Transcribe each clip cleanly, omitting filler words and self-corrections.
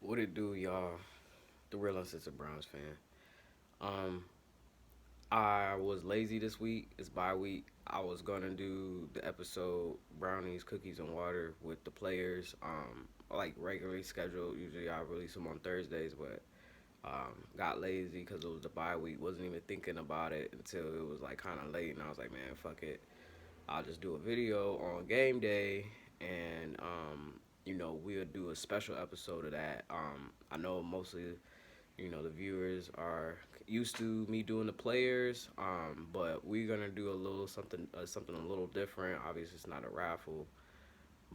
What it do, y'all? The real uncensored Browns fan. Um, I was lazy this week. It's bye week. I was gonna do the episode Brownies, Cookies, and Water with the players. Like regularly scheduled. Usually I release them on Thursdays, but got lazy because it was the bye week. Wasn't even thinking about it until it was like kind of late, and I was like, man, fuck it. I'll just do a video on game day, and we'll do a special episode of that. I know mostly the viewers are used to me doing the players, but we're gonna do a little something a little different. Obviously, it's not a raffle,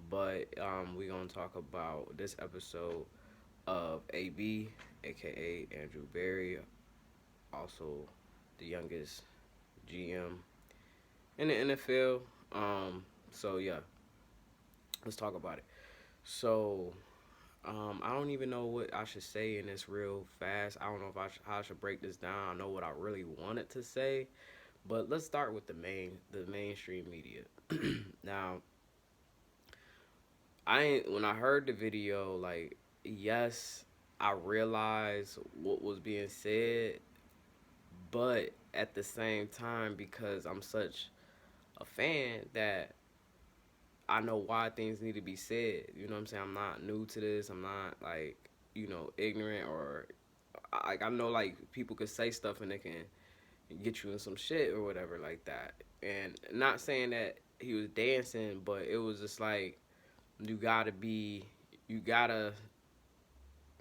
but we're gonna talk about this episode of AB, aka Andrew Berry, also the youngest GM in the NFL. So yeah, let's talk about it. So I don't even know what I should say in this real fast. I don't know if how I should break this down. I know what I really wanted to say, but let's start with the mainstream media. Now, when I heard the video, like, yes, I realized what was being said, but at the same time, because I'm such a fan that I know why things need to be said. You know what I'm saying? I'm not new to this. I'm not like ignorant or like I know like people could say stuff and they can get you in some shit or whatever like that. And not saying that he was dancing, but it was just like you gotta be, you gotta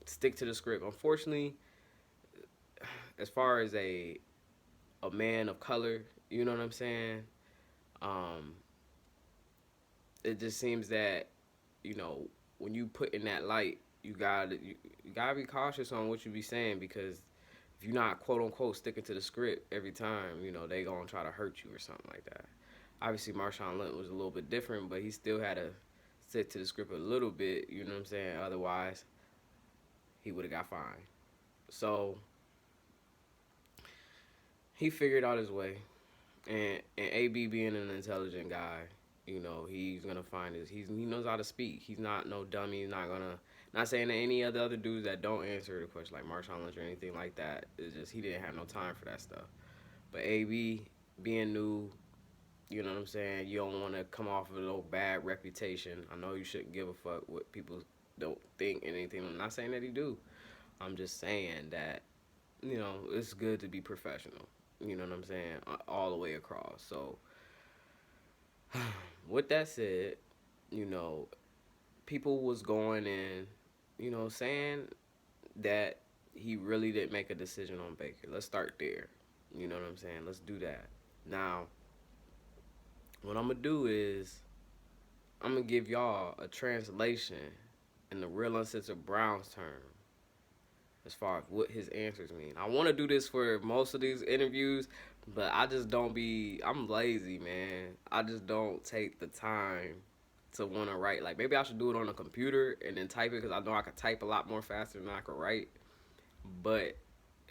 stick to the script. Unfortunately, as far as a man of color, you know what I'm saying? Um, it just seems that you know when you put in that light, you gotta be cautious on what you be saying because if you're not quote unquote sticking to the script every time, they gonna try to hurt you or something like that. Obviously, Marshawn Lynch was a little bit different, but he still had to stick to the script a little bit. You know what I'm saying? Otherwise, he would have got fined. So he figured out his way, and AB being an intelligent guy, he's gonna find he knows how to speak. He's not no dummy. He's not gonna not saying that any of the other dudes that don't answer the question like Marshawn Lynch or anything like that. It's just he didn't have no time for that stuff. But AB being new, you know what I'm saying. You don't want to come off with a little bad reputation. I know you shouldn't give a fuck what people don't think and anything. I'm not saying that he do. I'm just saying that it's good to be professional. You know what I'm saying? All the way across. So with that said, you know, people was going in, saying that he really didn't make a decision on Baker. Let's start there. You know what I'm saying? Let's do that. Now, what I'm gonna do is I'm gonna give y'all a translation in the real uncensored Browns term as far as what his answers mean. I want to do this for most of these interviews, but I just don't be. I'm lazy, man. I just don't take the time to want to write. Like maybe I should do it on a computer and then type it because I know I could type a lot more faster than I could write. But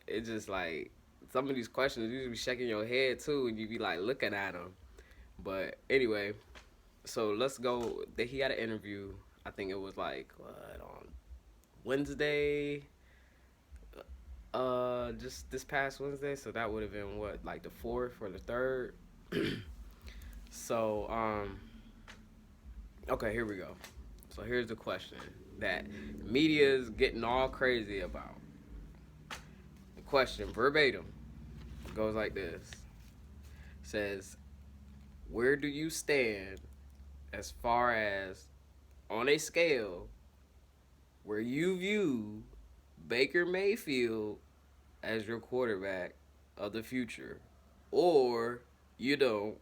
it's just like some of these questions you be shaking your head too, and you be like looking at them. But anyway, so let's go. He had an interview. I think it was like what, on Wednesday. Just this past Wednesday, so that would have been what, like the fourth or the third. So, okay, here we go. So here's the question that media is getting all crazy about. The question, verbatim, goes like this: says, where do you stand as far as on a scale where you view Baker Mayfield as your quarterback of the future, or you don't,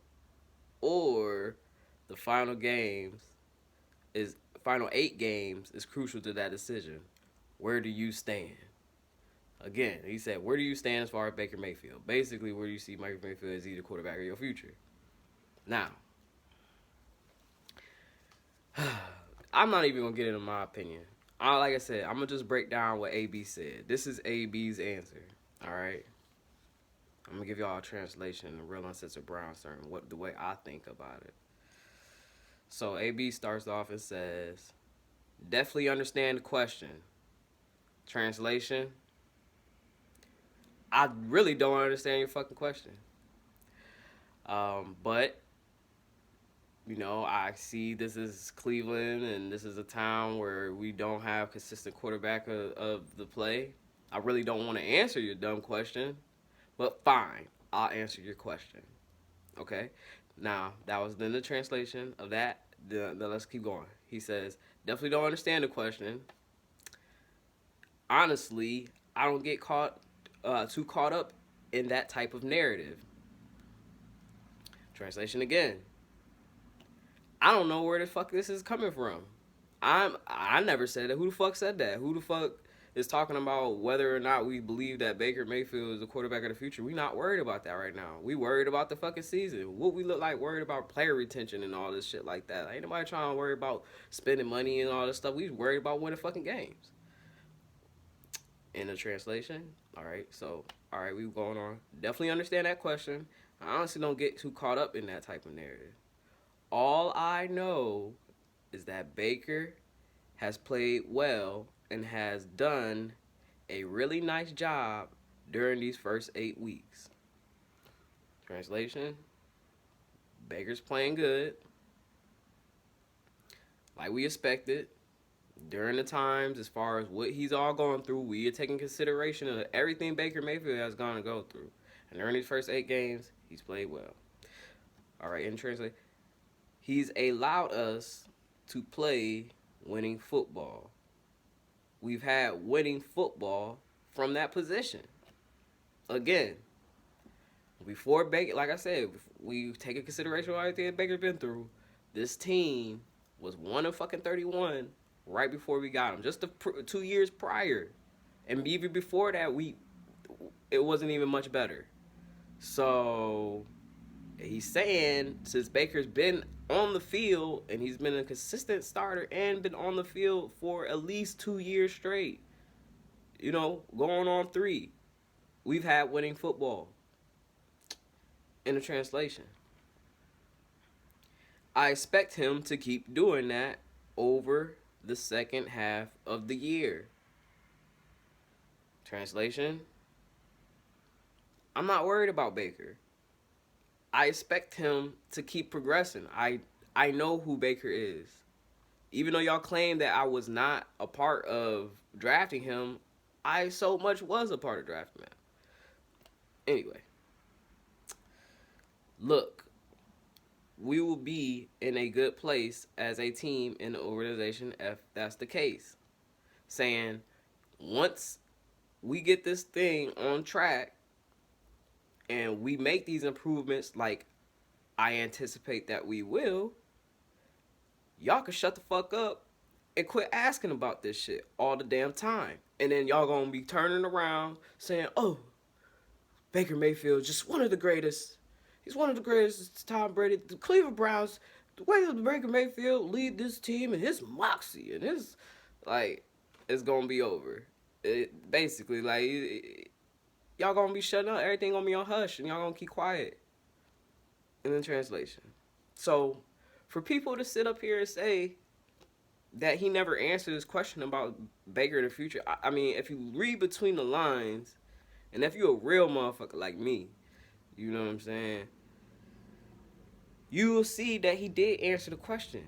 or the final 8 games is crucial to that decision. Where do you stand? Again, he said, where do you stand as far as Baker Mayfield? Basically, where do you see Baker Mayfield as either quarterback or your future? Now, I'm not even gonna get into my opinion. Like I said, I'm gonna just break down what AB said. This is AB's answer. All right. I'm gonna give y'all a translation, the real uncensored Brown term, what the way I think about it. So AB starts off and says, definitely understand the question. Translation, I really don't understand your fucking question. But I see this is Cleveland, and this is a town where we don't have consistent quarterback of the play. I really don't want to answer your dumb question, but fine, I'll answer your question. Okay? Now, that was then the translation of that. Then let's keep going. He says, definitely don't understand the question. Honestly, I don't get too caught up in that type of narrative. Translation again. I don't know where the fuck this is coming from. I never said that. Who the fuck said that? Who the fuck is talking about whether or not we believe that Baker Mayfield is the quarterback of the future? We not worried about that right now. We worried about the fucking season. What we look like worried about player retention and all this shit like that. Ain't nobody trying to worry about spending money and all this stuff. We worried about winning fucking games. In the translation, all right. So, all right, we going on. Definitely understand that question. I honestly don't get too caught up in that type of narrative. All I know is that Baker has played well and has done a really nice job during these first 8 weeks. Translation, Baker's playing good, like we expected. During the times, as far as what he's all going through, we are taking consideration of everything Baker Mayfield has gone to go through. And during these first 8 games, he's played well. All right, in translation, he's allowed us to play winning football. We've had winning football from that position. Again, before Baker, like I said, we take into consideration everything Baker's been through. This team was 1-31 right before we got him, just 2 years prior, and even before that, it wasn't even much better. So he's saying since Baker's been on the field and he's been a consistent starter and been on the field for at least 2 years straight, going on 3, we've had winning football. In the translation, I expect him to keep doing that over the second half of the year. Translation, I'm not worried about Baker. I expect him to keep progressing. I know who Baker is. Even though y'all claim that I was not a part of drafting him, I so much was a part of drafting him. Anyway, look, we will be in a good place as a team in the organization if that's the case. Saying, once we get this thing on track and we make these improvements like I anticipate that we will, y'all can shut the fuck up and quit asking about this shit all the damn time. And then y'all gonna be turning around saying, oh, Baker Mayfield, just one of the greatest. He's one of the greatest. It's Tom Brady. The Cleveland Browns, the way that Baker Mayfield lead this team and his moxie and his, it's going to be over. Basically, y'all going to be shutting up. Everything going to be on hush and y'all going to keep quiet. In the translation. So, for people to sit up here and say that he never answered his question about Baker in the future, I mean, if you read between the lines, and if you're a real motherfucker like me, you know what I'm saying, you will see that he did answer the question.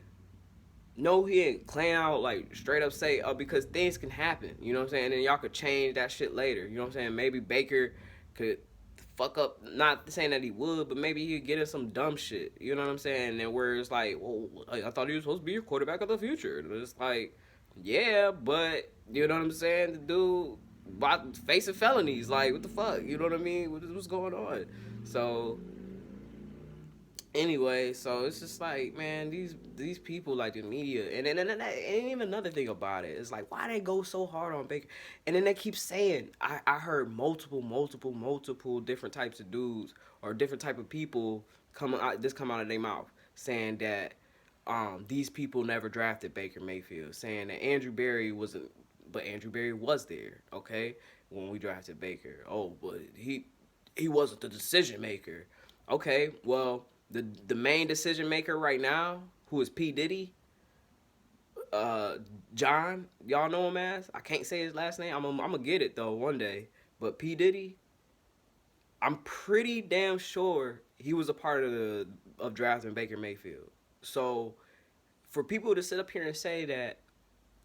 No, he didn't claim out, straight up say, oh, because things can happen, you know what I'm saying, and then y'all could change that shit later, you know what I'm saying, maybe Baker could fuck up, not saying that he would, but maybe he could get in some dumb shit, you know what I'm saying, and where it's well, I thought he was supposed to be your quarterback of the future, and it's yeah, but, you know what I'm saying, the dude facing felonies, what the fuck, you know what I mean, what's going on? So anyway, so it's just man, these people, the media, and even another thing about it is why they go so hard on Baker, and then they keep saying, I heard multiple different types of dudes or different type of people come out of their mouth saying that these people never drafted Baker Mayfield, saying that Andrew Berry wasn't. But Andrew Berry was there, okay, when we drafted Baker. Oh, but he wasn't the decision maker. Okay, well, the main decision maker right now, who is P. Diddy, uh, John, y'all know him as. I can't say his last name. I'm gonna get it though one day. But P Diddy, I'm pretty damn sure he was a part of drafting Baker Mayfield. So for people to sit up here and say that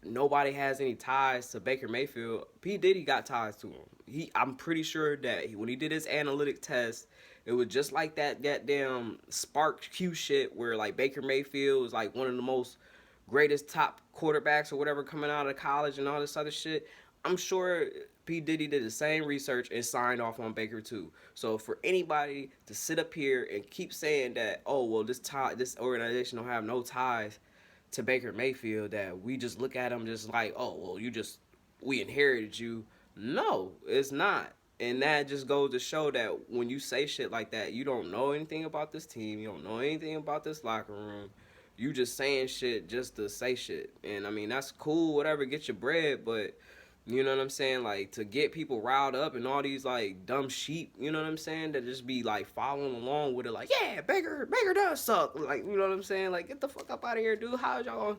nobody has any ties to Baker Mayfield, P Diddy got ties to him. I'm pretty sure that when he did his analytic test, it was just like that damn Spark Q shit where like Baker Mayfield was like one of the most greatest top quarterbacks or whatever coming out of college and all this other shit. I'm sure P Diddy did the same research and signed off on Baker too. So for anybody to sit up here and keep saying that, oh well, this organization don't have no ties to Baker Mayfield, that we just look at him just like, oh well, we inherited you. No, it's not. And that just goes to show that when you say shit like that, you don't know anything about this team, you don't know anything about this locker room. You just saying shit just to say shit. And I mean, that's cool, whatever, get your bread, but you know what I'm saying? Like, to get people riled up and all these, like, dumb sheep, you know what I'm saying? That just be, like, following along with it, like, yeah, Baker does suck. Like, you know what I'm saying? Like, get the fuck up out of here, dude. How y'all gonna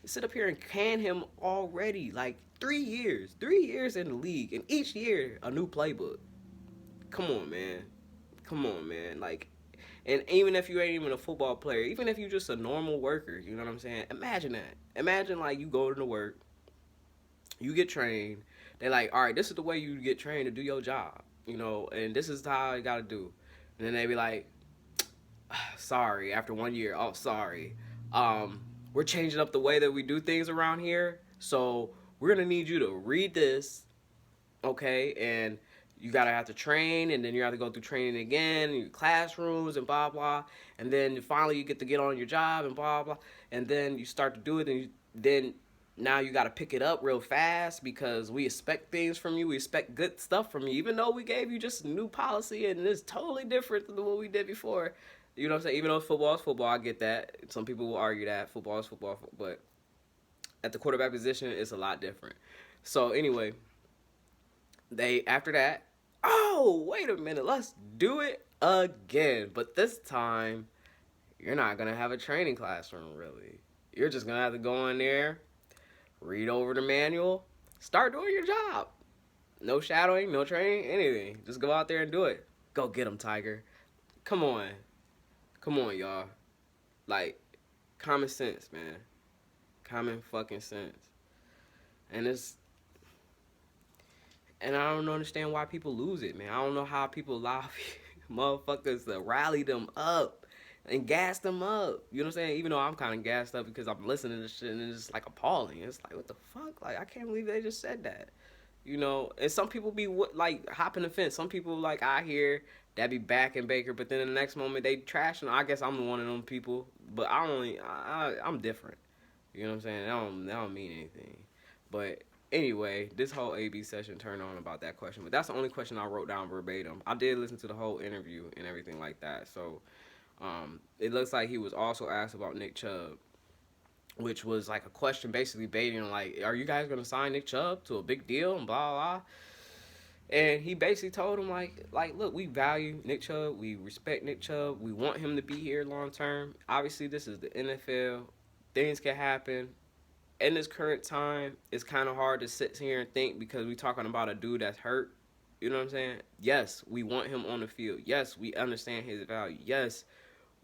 sit up here and can him already? Like, 3 years. 3 years in the league. And each year, a new playbook. Come on, man. Come on, man. Like, and even if you ain't even a football player, even if you just a normal worker, you know what I'm saying? Imagine that. Imagine, like, you go to work. You get trained. They're like, all right, this is the way you get trained to do your job, you know, and this is how you got to do. And then they be like, sorry, after 1 year, oh, sorry. We're changing up the way that we do things around here. So we're going to need you to read this, okay? And you got to have to train, and then you have to go through training again in your classrooms and blah, blah. And then finally you get to get on your job and blah, blah. And then you start to do it, and then now you got to pick it up real fast because we expect things from you. We expect good stuff from you, even though we gave you just a new policy and it's totally different than what we did before. You know what I'm saying? Even though football is football, I get that. Some people will argue that football is football, but at the quarterback position, it's a lot different. So anyway, after that, oh, wait a minute, let's do it again. But this time, you're not going to have a training classroom, really. You're just going to have to go in there, read over the manual, start doing your job. No shadowing, no training, anything. Just go out there and do it. Go get him, Tiger. Come on. Come on, y'all. Like, common sense, man. Common fucking sense. And I don't understand why people lose it, man. I don't know how people allow motherfuckers to rally them up and gas them up. You know what I'm saying? Even though I'm kind of gassed up because I'm listening to this shit and it's just like appalling. It's like, what the fuck? Like, I can't believe they just said that. You know, and some people be like hopping the fence. Some people like I hear that be backing Baker, but then in the next moment they trashing. I guess I'm one of them people, but I'm different. You know what I'm saying? That don't mean anything. But anyway, this whole AB session turned on about that question, but that's the only question I wrote down verbatim. I did listen to the whole interview and everything like that. So it looks like he was also asked about Nick Chubb, which was like a question basically baiting, like, are you guys going to sign Nick Chubb to a big deal and blah, blah, blah. And he basically told him, like, look, we value Nick Chubb. We respect Nick Chubb. We want him to be here long term. Obviously, this is the NFL. Things can happen. In this current time, it's kind of hard to sit here and think because we're talking about a dude that's hurt. You know what I'm saying? Yes, we want him on the field. Yes, we understand his value. Yes,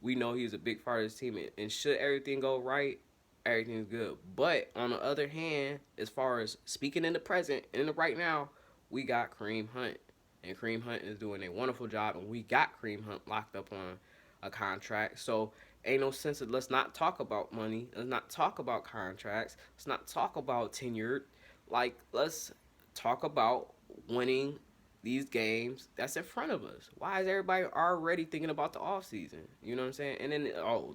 we know he's a big part of this team. And should everything go right, everything's good. But on the other hand, as far as speaking in the present, in the right now, we got Kareem Hunt. And Kareem Hunt is doing a wonderful job. And we got Kareem Hunt locked up on a contract. So ain't no sense of let's not talk about money. Let's not talk about contracts. Let's not talk about tenure. Like, let's talk about winning these games that's in front of us. Why is everybody already thinking about the offseason? You know what I'm saying? And then,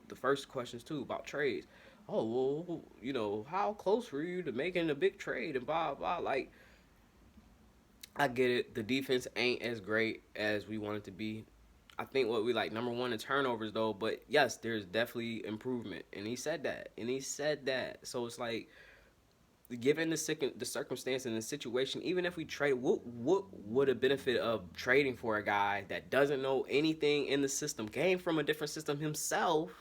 the first questions, too, about trades. Oh, well, you know, how close were you to making a big trade and blah, blah. Like, I get it. The defense ain't as great as we want it to be. I think what we like, number one in turnovers, though. But, yes, there's definitely improvement. And he said that. So, it's like, given the circumstance and the situation, even if we trade, what would a benefit of trading for a guy that doesn't know anything in the system, came from a different system himself,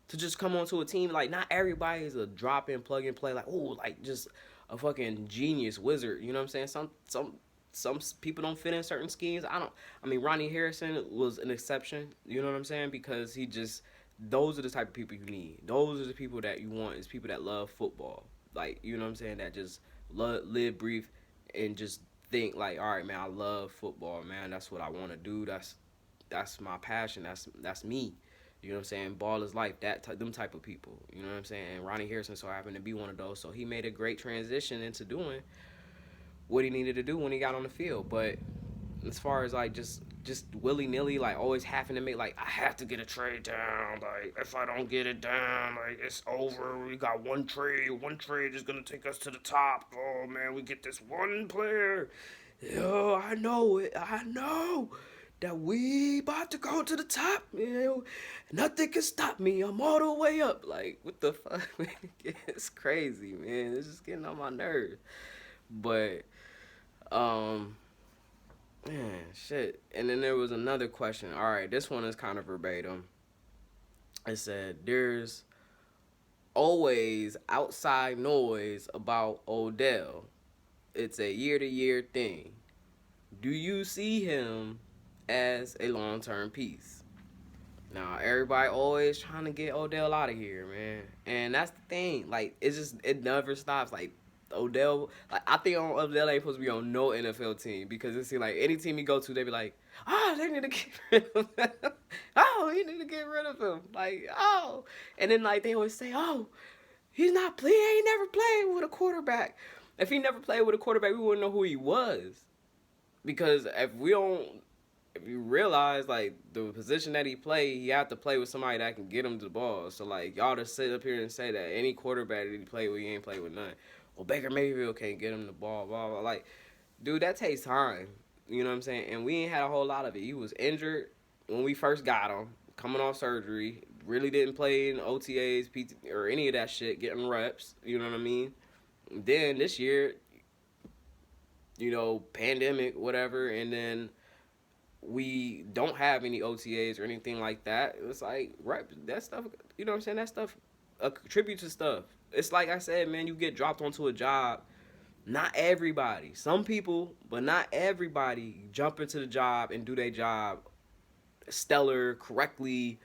to just come onto a team. Like, not everybody is a drop in, plug and play. Like, oh, like just a fucking genius wizard. You know what I'm saying? Some people don't fit in certain schemes. I mean, Ronnie Harrison was an exception. You know what I'm saying? Because he just, those are the type of people you need. Those are the people that you want. Is people that love football. Like, you know what I'm saying? That just live, breathe, and just think like, all right, man, I love football, man. That's what I want to do. That's my passion. That's me. You know what I'm saying? Ball is life. Them type of people. You know what I'm saying? And Ronnie Harrison so happened to be one of those. So he made a great transition into doing what he needed to do when he got on the field. But as far as like just willy nilly, like always having to make like I have to get a trade down. Like if I don't get it down, like it's over. We got one trade. One trade is gonna take us to the top. Oh man, we get this one player. Yo, I know it. I know that we about to go to the top. You know, nothing can stop me. I'm all the way up. Like what the fuck? It's crazy, man. It's just getting on my nerves. But um man, shit. And then there was another question. All right, this one is kind of verbatim. It said, "There's always outside noise about Odell. It's a year-to-year thing. Do you see him as a long-term piece?" Now, everybody always trying to get Odell out of here, man. And that's the thing. Like, it never stops. Like, Odell, like, I think Odell ain't supposed to be on no NFL team because it seems like any team he go to, they be like, oh, they need to get rid of him. Oh, you need to get rid of him. Like, oh. And then, like, they always say, oh, he's not playing. He ain't never played with a quarterback. If he never played with a quarterback, we wouldn't know who he was. Because if you realize, like, the position that he played, he have to play with somebody that can get him the ball. So, like, y'all just sit up here and say that any quarterback that he played with, he ain't played with none. Well, Baker Mayfield can't get him the ball, blah, blah. Like, dude, that takes time. You know what I'm saying? And we ain't had a whole lot of it. He was injured when we first got him, coming off surgery. Really didn't play in OTAs, PT, or any of that shit, getting reps. You know what I mean? Then this year, you know, pandemic, whatever, and then we don't have any OTAs or anything like that. It's like, right, that stuff, you know what I'm saying? That stuff contributes to stuff. It's like I said, man, you get dropped onto a job. Not everybody. Some people, but not everybody jump into the job and do their job stellar, correctly,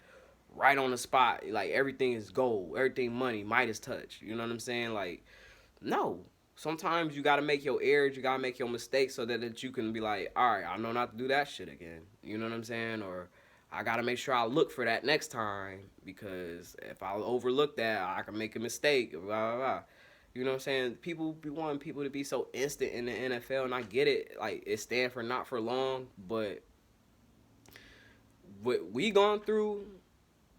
right on the spot. Like, everything is gold. Everything money, Midas touch. You know what I'm saying? Like, no. Sometimes you got to make your errors. You got to make your mistakes so that you can be like, all right, I know not to do that shit again. You know what I'm saying? Or I got to make sure I look for that next time because if I overlook that, I can make a mistake, blah, blah, blah. You know what I'm saying? People be wanting people to be so instant in the NFL, and I get it. Like, it stands for not for long, but what we gone through,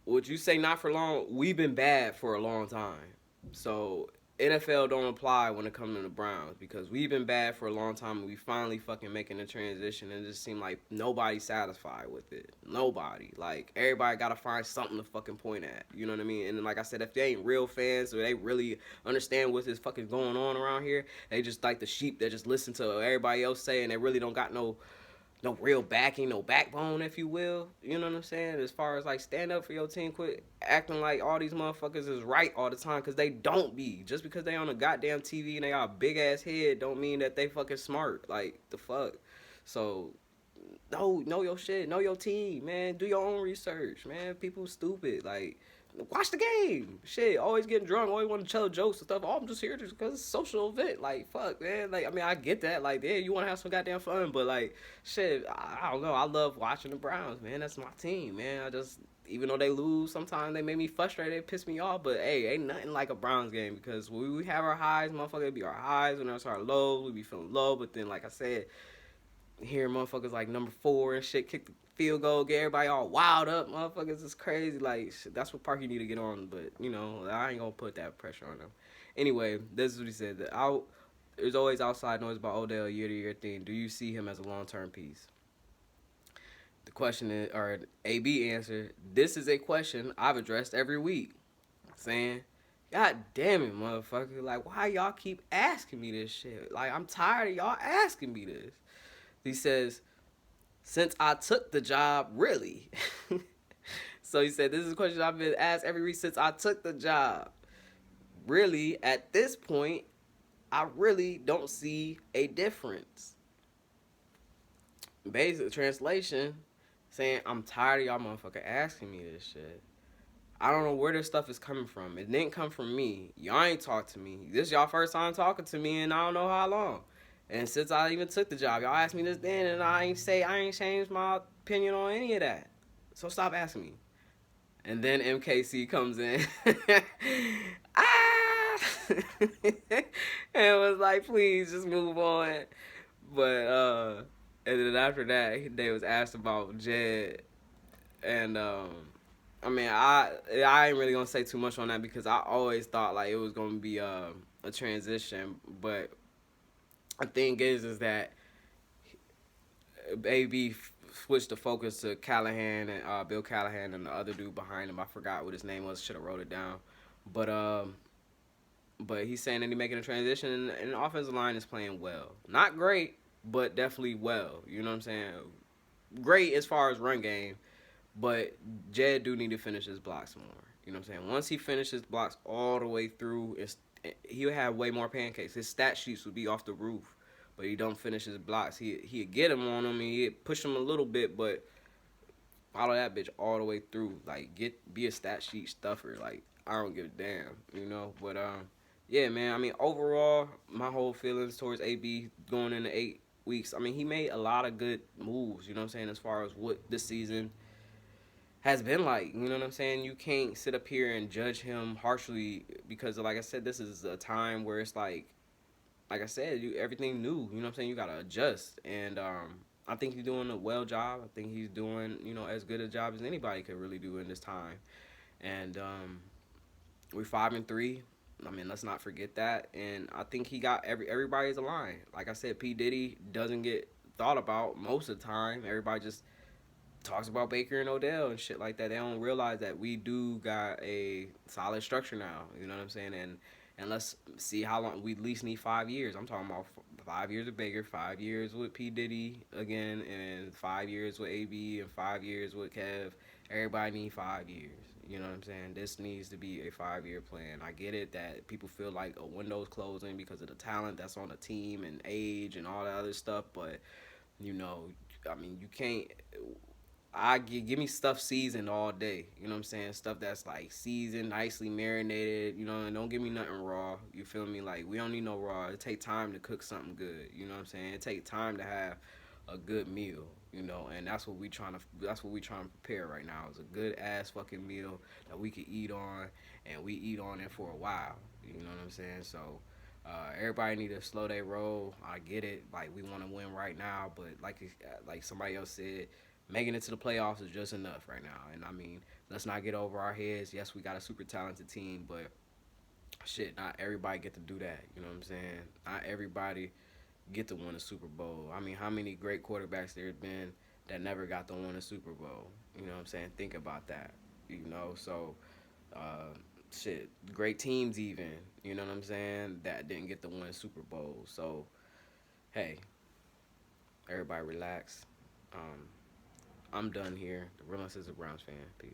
what you say not for long, we've been bad for a long time. So NFL don't apply when it comes to the Browns because we've been bad for a long time and we finally fucking making the transition and it just seemed like nobody's satisfied with it. Nobody. Like, everybody got to find something to fucking point at. You know what I mean? And then, like I said, if they ain't real fans or they really understand what is fucking going on around here, they just like the sheep that just listen to everybody else say and they really don't got no real backing, no backbone, if you will. You know what I'm saying? As far as, like, stand up for your team, quit acting like all these motherfuckers is right all the time, because they don't be. Just because they on a goddamn TV and they got a big-ass head don't mean that they fucking smart. Like, the fuck? So, know your shit. Know your team, man. Do your own research, man. People stupid. Like, watch the game. Shit, always getting drunk, always want to tell jokes and stuff. Oh, I'm just here just because it's a social event. Like, fuck, man. Like, I mean, I get that. Like, yeah, you want to have some goddamn fun, but, like, shit, I don't know. I love watching the Browns, man. That's my team, man. I just, even though they lose, sometimes they make me frustrated. They piss me off, but, hey, ain't nothing like a Browns game because when we have our highs, motherfucker, it be our highs. When there's our lows, we be feeling low, but then, like I said, hearing motherfuckers like number 4 and shit kick the field goal, get everybody all wild up, motherfuckers is crazy. Like, shit, that's what Parky need to get on, but, you know, I ain't gonna put that pressure on them. Anyway, this is what he said. There's always outside noise about Odell, year-to-year thing. Do you see him as a long-term piece? The question is, or AB answered, this is a question I've addressed every week. Saying, God damn it, motherfucker. Like, why y'all keep asking me this shit? Like, I'm tired of y'all asking me this. He says, since I took the job, really. So he said, this is a question I've been asked every week since I took the job. Really, at this point, I really don't see a difference. Basic translation saying, I'm tired of y'all motherfucker asking me this shit. I don't know where this stuff is coming from. It didn't come from me. Y'all ain't talked to me. This is y'all first time talking to me in I don't know how long. And since I even took the job, y'all asked me this then, and I ain't changed my opinion on any of that. So stop asking me. And then MKC comes in. Ah! And was like, please just move on. But and then after that, they was asked about Jed, and I mean, I ain't really gonna say too much on that because I always thought like it was gonna be a transition, but the thing is that AB switched the focus to Callahan and Bill Callahan and the other dude behind him. I forgot what his name was. Should have wrote it down, but he's saying that he's making a transition, and the offensive line is playing well. Not great, but definitely well. You know what I'm saying? Great as far as run game, but Jed do need to finish his blocks more. You know what I'm saying? Once he finishes blocks all the way through, he'll have way more pancakes. His stat sheets would be off the roof, but he don't finish his blocks. He'd get him on him, and he'd push him a little bit, but follow that bitch all the way through. Like, be a stat sheet stuffer. Like, I don't give a damn, you know? But, yeah, man, I mean, overall, my whole feelings towards AB going into 8 weeks, I mean, he made a lot of good moves, you know what I'm saying, as far as what this season has been like. You know what I'm saying? You can't sit up here and judge him harshly because, like I said, this is a time where it's like I said, everything new. You know what I'm saying? You gotta adjust, and I think he's doing a well job. I think he's doing as good a job as anybody could really do in this time. And we're 5-3. I mean, let's not forget that. And I think he got everybody's aligned. Like I said, P Diddy doesn't get thought about most of the time. Everybody just talks about Baker and Odell and shit like that. They don't realize that we do got a solid structure now. You know what I'm saying? And let's see how long we at least need 5 years. I'm talking about 5 years with Baker, 5 years with P Diddy again, and 5 years with AB, and 5 years with Kev. Everybody need 5 years. You know what I'm saying? This needs to be a 5-year plan. I get it that people feel like a window's closing because of the talent that's on the team and age and all that other stuff, but I mean, you can't. Give me stuff seasoned all day. You know what I'm saying? Stuff that's like seasoned, nicely marinated. And don't give me nothing raw. You feel me? Like, we don't need no raw. It take time to cook something good. You know what I'm saying? It take time to have a good meal. And that's what we trying to prepare right now. Is a good ass fucking meal that we can eat on, and we eat on it for a while. You know what I'm saying? So. Everybody need to slow their roll. I get it. Like, we want to win right now, but like somebody else said, making it to the playoffs is just enough right now. And I mean, let's not get over our heads. Yes, we got a super talented team, but shit, not everybody get to do that. You know what I'm saying? Not everybody get to win a Super Bowl. I mean, how many great quarterbacks there have been that never got to win a Super Bowl? You know what I'm saying? Think about that. So shit, great teams even. You know what I'm saying? That didn't get to win a Super Bowl. So hey, everybody relax. I'm done here. The Relentless is a Browns fan. Peace.